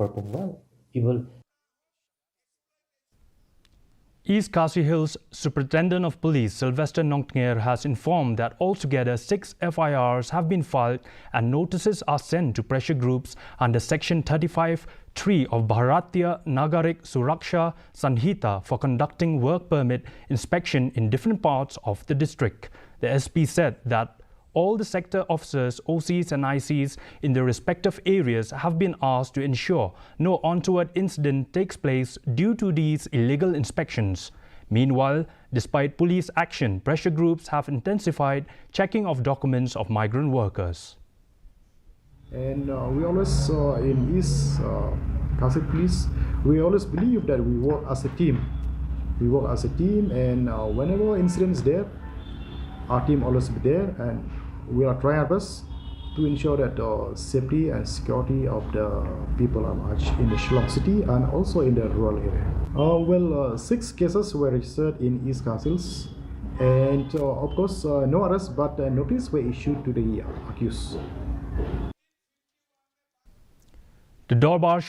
perform well. East Khasi Hills Superintendent of Police Sylvester Nongtnger has informed that altogether 6 FIRs have been filed and notices are sent to pressure groups under Section 35(3) of Bharatiya Nagarik Suraksha Sanhita for conducting work permit inspection in different parts of the district. The SP said that all the sector officers, OCs and ICs in their respective areas have been asked to ensure no untoward incident takes place due to these illegal inspections. Meanwhile, despite police action, pressure groups have intensified checking of documents of migrant workers. And we always, in East Khasi Police, we always believe that we work as a team. We work as a team, and whenever incident is there, our team always be there, and we are trying our best to ensure that safety and security of the people are much in the Shillong city and also in the rural area. 6 cases were registered in East Khasi Hills, and of course no arrest, but notice were issued to the accused. The Dorbar